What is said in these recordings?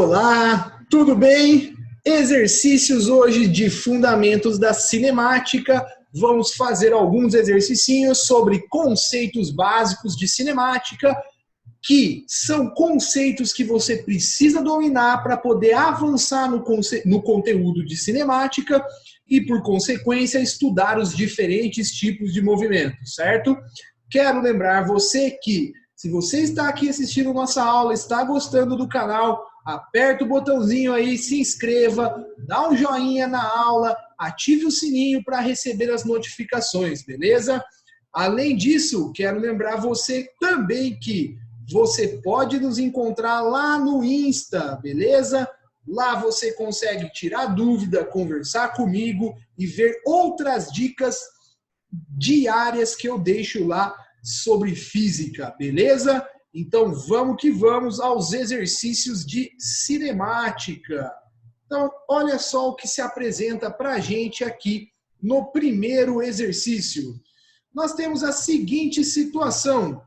Olá, tudo bem? Exercícios hoje de fundamentos da cinemática. Vamos fazer alguns exercicinhos sobre conceitos básicos de cinemática, que são conceitos que você precisa dominar para poder avançar no conteúdo de cinemática e, por consequência, estudar os diferentes tipos de movimentos, certo? Quero lembrar você que, se você está aqui assistindo nossa aula, está gostando do canal, aperta o botãozinho aí, se inscreva, dá um joinha na aula, ative o sininho para receber as notificações, beleza? Além disso, quero lembrar você também que você pode nos encontrar lá no Insta, beleza? Lá você consegue tirar dúvida, conversar comigo e ver outras dicas diárias que eu deixo lá sobre física, beleza? Então vamos que vamos aos exercícios de cinemática. Então olha só o que se apresenta para a gente aqui no primeiro exercício. Nós temos a seguinte situação.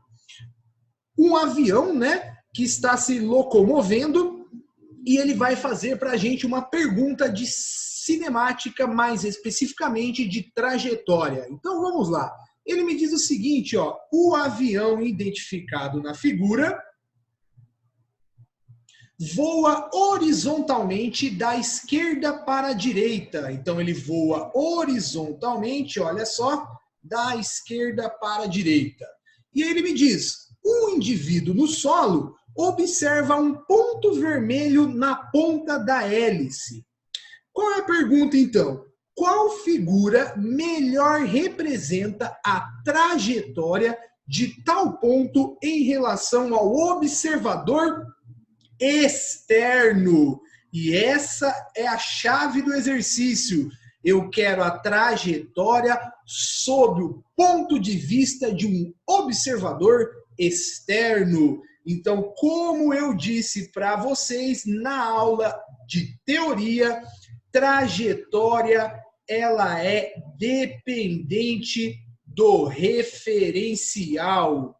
Um avião, né, que está se locomovendo e ele vai fazer para a gente uma pergunta de cinemática, mais especificamente de trajetória. Então vamos lá. Ele me diz o seguinte, ó, o avião identificado na figura voa horizontalmente da esquerda para a direita. Então ele voa horizontalmente, olha só, da esquerda para a direita. E ele me diz, o indivíduo no solo observa um ponto vermelho na ponta da hélice. Qual é a pergunta então? Qual figura melhor representa a trajetória de tal ponto em relação ao observador externo? E essa é a chave do exercício. Eu quero a trajetória sob o ponto de vista de um observador externo. Então, como eu disse para vocês na aula de teoria, trajetória ela é dependente do referencial.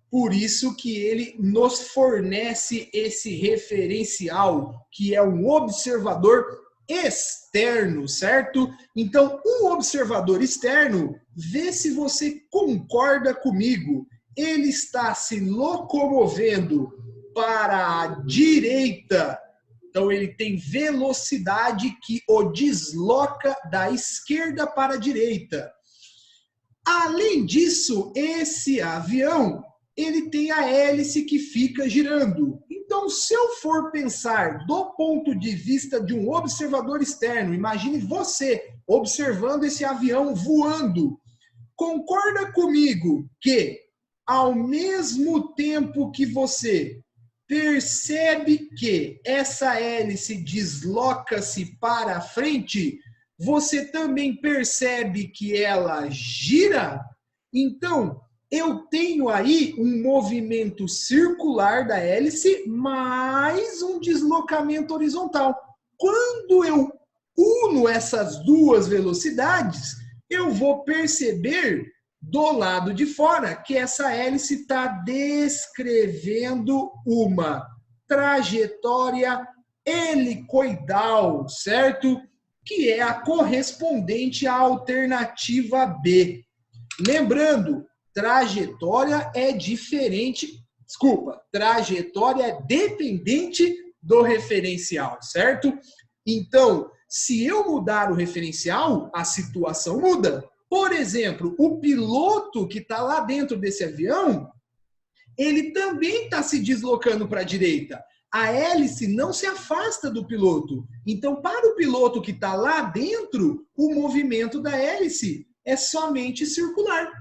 Por isso que ele nos fornece esse referencial, que é um observador externo, certo? Então, o observador externo, vê se você concorda comigo. Ele está se locomovendo para a direita. Então, ele tem velocidade que o desloca da esquerda para a direita. Além disso, esse avião, ele tem a hélice que fica girando. Então, se eu for pensar do ponto de vista de um observador externo, imagine você observando esse avião voando. Concorda comigo que, ao mesmo tempo que você percebe que essa hélice desloca-se para a frente, você também percebe que ela gira? Então, eu tenho aí um movimento circular da hélice mais um deslocamento horizontal. Quando eu uno essas duas velocidades, eu vou perceber do lado de fora que essa hélice está descrevendo uma trajetória helicoidal, certo? Que é a correspondente à alternativa B. Lembrando, trajetória é dependente do referencial, certo? Então, se eu mudar o referencial, a situação muda. Por exemplo, o piloto que está lá dentro desse avião, ele também está se deslocando para a direita. A hélice não se afasta do piloto. Então, para o piloto que está lá dentro, o movimento da hélice é somente circular.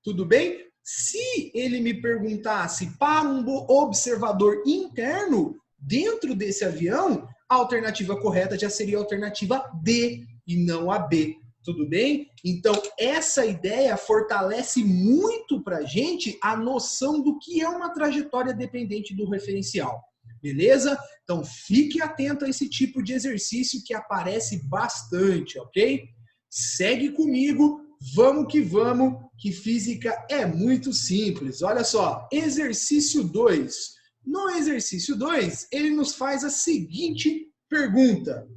Tudo bem? Se ele me perguntasse para um observador interno, dentro desse avião, a alternativa correta já seria a alternativa D e não a B. Tudo bem? Então, essa ideia fortalece muito para a gente a noção do que é uma trajetória dependente do referencial. Beleza? Então, fique atento a esse tipo de exercício que aparece bastante, ok? Segue comigo, vamos, que física é muito simples. Olha só, exercício 2. No exercício 2, ele nos faz a seguinte pergunta.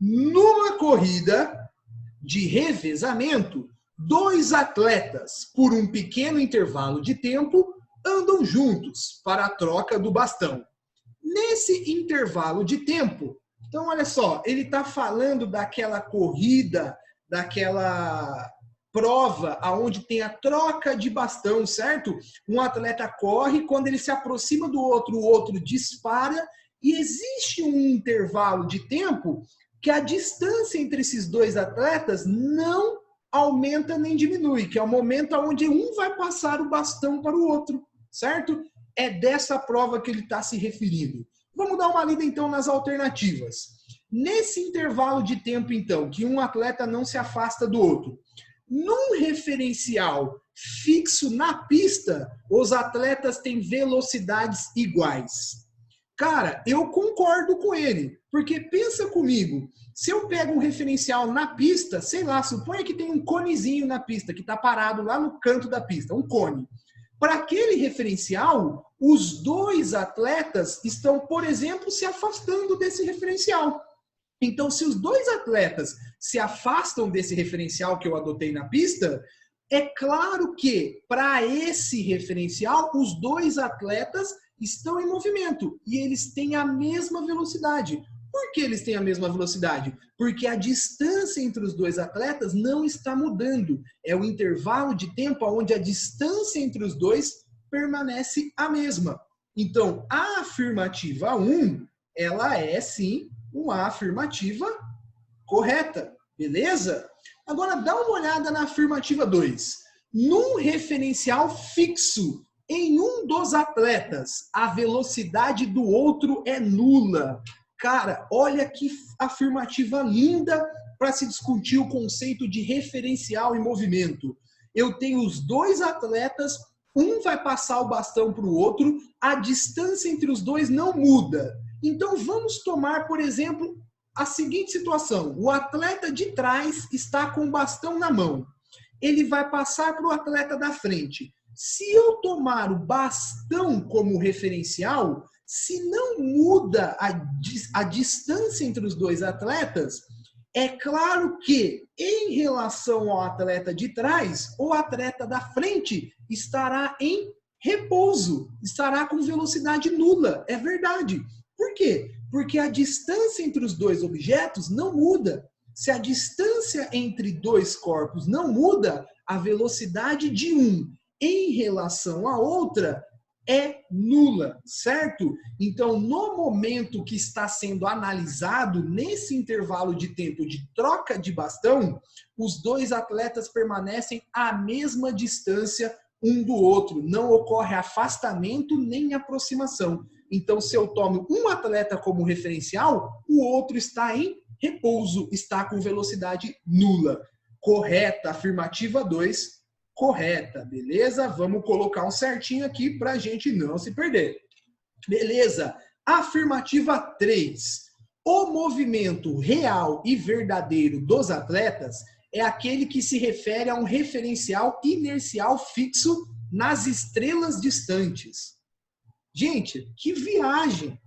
Numa corrida de revezamento, 2 atletas, por um pequeno intervalo de tempo, andam juntos para a troca do bastão. Nesse intervalo de tempo, então olha só, ele está falando daquela corrida, daquela prova aonde tem a troca de bastão, certo? Um atleta corre, quando ele se aproxima do outro, o outro dispara, e existe um intervalo de tempo que a distância entre esses 2 atletas não aumenta nem diminui, que é o momento onde um vai passar o bastão para o outro, certo? É dessa prova que ele está se referindo. Vamos dar uma lida então nas alternativas. Nesse intervalo de tempo, então, que um atleta não se afasta do outro, num referencial fixo na pista, os atletas têm velocidades iguais. Cara, eu concordo com ele, porque pensa comigo, se eu pego um referencial na pista, sei lá, suponha que tem um conezinho na pista, que está parado lá no canto da pista, um cone. Para aquele referencial, os 2 atletas estão, por exemplo, se afastando desse referencial. Então, se os 2 atletas se afastam desse referencial que eu adotei na pista, é claro que, para esse referencial, os 2 atletas estão em movimento e eles têm a mesma velocidade. Por que eles têm a mesma velocidade? Porque a distância entre os 2 atletas não está mudando. É o intervalo de tempo onde a distância entre os 2 permanece a mesma. Então, a afirmativa 1, ela é sim uma afirmativa correta, beleza? Agora dá uma olhada na afirmativa 2. Num referencial fixo em um dos atletas, a velocidade do outro é nula. Cara, olha que afirmativa linda para se discutir o conceito de referencial em movimento. Eu tenho os 2 atletas, um vai passar o bastão para o outro, a distância entre os 2 não muda. Então vamos tomar, por exemplo, a seguinte situação. O atleta de trás está com o bastão na mão. Ele vai passar para o atleta da frente. Se eu tomar o bastão como referencial, se não muda a distância entre os 2 atletas, é claro que, em relação ao atleta de trás, o atleta da frente estará em repouso, estará com velocidade nula. É verdade. Por quê? Porque a distância entre os 2 objetos não muda. Se a distância entre 2 corpos não muda, a velocidade de um em relação à outra é nula, certo? Então, no momento que está sendo analisado, nesse intervalo de tempo de troca de bastão, os 2 atletas permanecem à mesma distância um do outro. Não ocorre afastamento nem aproximação. Então, se eu tomo um atleta como referencial, o outro está em repouso, está com velocidade nula. Correta, afirmativa 2. Correta, beleza? Vamos colocar um certinho aqui para a gente não se perder. Beleza. Afirmativa 3. O movimento real e verdadeiro dos atletas é aquele que se refere a um referencial inercial fixo nas estrelas distantes. Gente, que viagem!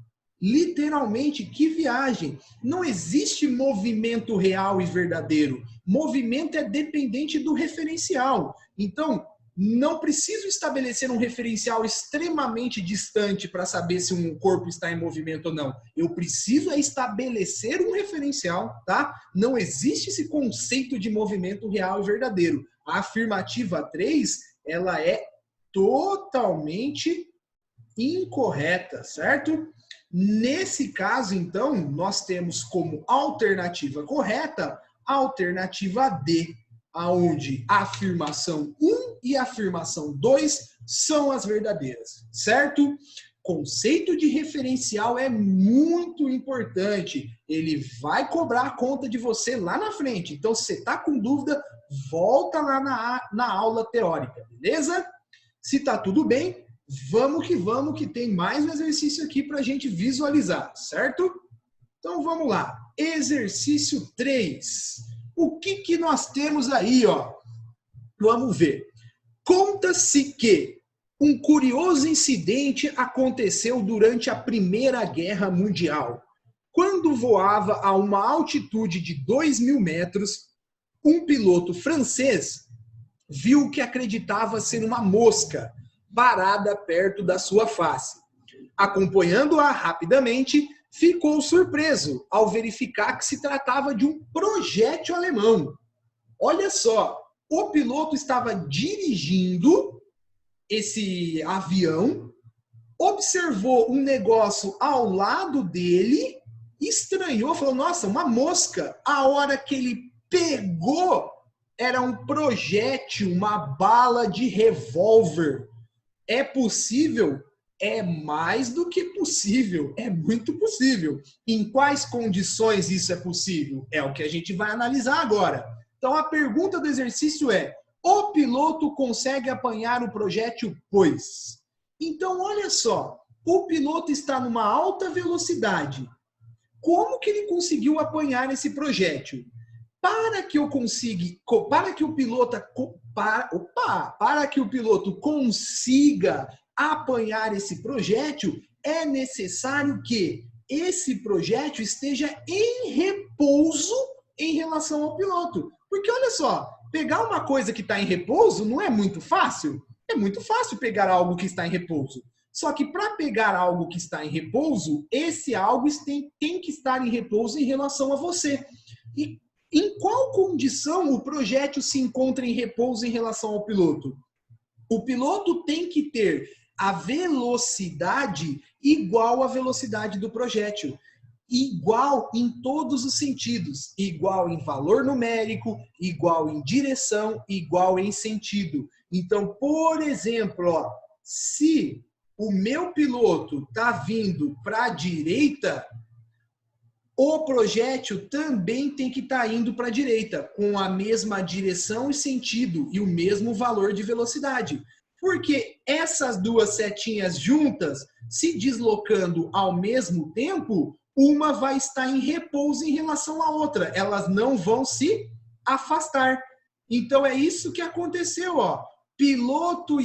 Literalmente, que viagem! Não existe movimento real e verdadeiro. Movimento é dependente do referencial. Então, não preciso estabelecer um referencial extremamente distante para saber se um corpo está em movimento ou não. Eu preciso estabelecer um referencial, tá? Não existe esse conceito de movimento real e verdadeiro. A afirmativa 3, ela é totalmente incorreta, certo? Nesse caso, então, nós temos como alternativa correta a alternativa D, aonde a afirmação 1 e a afirmação 2 são as verdadeiras, certo? Conceito de referencial é muito importante. Ele vai cobrar a conta de você lá na frente. Então, se você está com dúvida, volta lá na aula teórica, beleza? Se está tudo bem, vamos, que tem mais um exercício aqui para a gente visualizar, certo? Então, vamos lá. Exercício 3. O que nós temos aí, ó? Vamos ver. Conta-se que Um curioso incidente aconteceu durante a Primeira Guerra Mundial. Quando voava a uma altitude de 2.000 metros, um piloto francês viu o que acreditava ser uma mosca parada perto da sua face. Acompanhando-a rapidamente, ficou surpreso ao verificar que se tratava de um projétil alemão. Olha só, o piloto estava dirigindo esse avião, observou um negócio ao lado dele, estranhou, falou, nossa, uma mosca. A hora que ele pegou, era um projétil, uma bala de revólver. É possível? É mais do que possível, é muito possível. Em quais condições isso é possível? É o que a gente vai analisar agora. Então a pergunta do exercício é, o piloto consegue apanhar o projétil, pois? Então olha só, o piloto está numa alta velocidade. Como que ele conseguiu apanhar esse projétil? Para que o piloto consiga apanhar esse projétil, é necessário que esse projétil esteja em repouso em relação ao piloto. Porque olha só, pegar uma coisa que está em repouso não é muito fácil. É muito fácil pegar algo que está em repouso. Só que para pegar algo que está em repouso, esse algo tem que estar em repouso em relação a você. E em qual condição o projétil se encontra em repouso em relação ao piloto? O piloto tem que ter a velocidade igual à velocidade do projétil. Igual em todos os sentidos. Igual em valor numérico, igual em direção, igual em sentido. Então, por exemplo, ó, se o meu piloto está vindo para a direita, o projétil também tem que estar indo para a direita, com a mesma direção e sentido e o mesmo valor de velocidade. Porque essas duas setinhas juntas, se deslocando ao mesmo tempo, uma vai estar em repouso em relação à outra. Elas não vão se afastar. Então é isso que aconteceu, ó. Piloto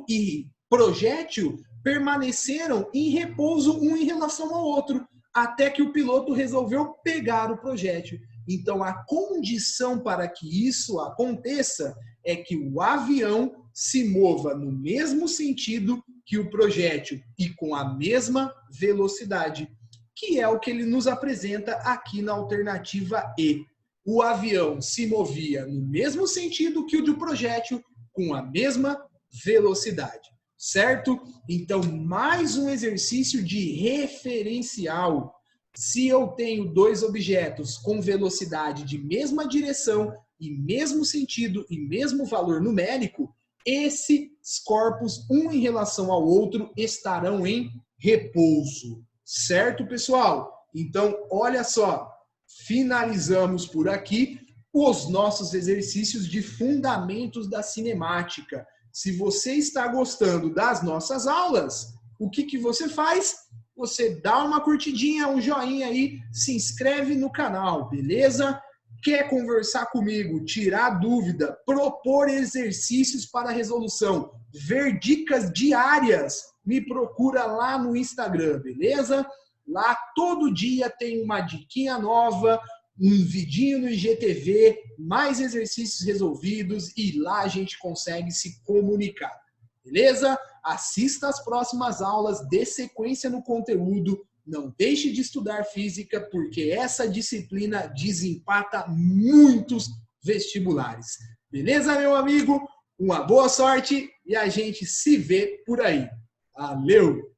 e projétil permaneceram em repouso um em relação ao outro, até que o piloto resolveu pegar o projétil. Então, a condição para que isso aconteça é que o avião se mova no mesmo sentido que o projétil e com a mesma velocidade, que é o que ele nos apresenta aqui na alternativa E. O avião se movia no mesmo sentido que o do projétil, com a mesma velocidade. Certo? Então, mais um exercício de referencial. Se eu tenho dois objetos com velocidade de mesma direção e mesmo sentido e mesmo valor numérico, esses corpos, um em relação ao outro, estarão em repouso. Certo, pessoal? Então, olha só, finalizamos por aqui os nossos exercícios de fundamentos da cinemática. Se você está gostando das nossas aulas, o que você faz? Você dá uma curtidinha, um joinha aí, se inscreve no canal, beleza? Quer conversar comigo, tirar dúvida, propor exercícios para resolução, ver dicas diárias, me procura lá no Instagram, beleza? Lá todo dia tem uma diquinha nova, um vidinho no IGTV, mais exercícios resolvidos e lá a gente consegue se comunicar, beleza? Assista às próximas aulas, dê sequência no conteúdo, não deixe de estudar física, porque essa disciplina desempata muitos vestibulares. Beleza, meu amigo? Uma boa sorte e a gente se vê por aí. Valeu!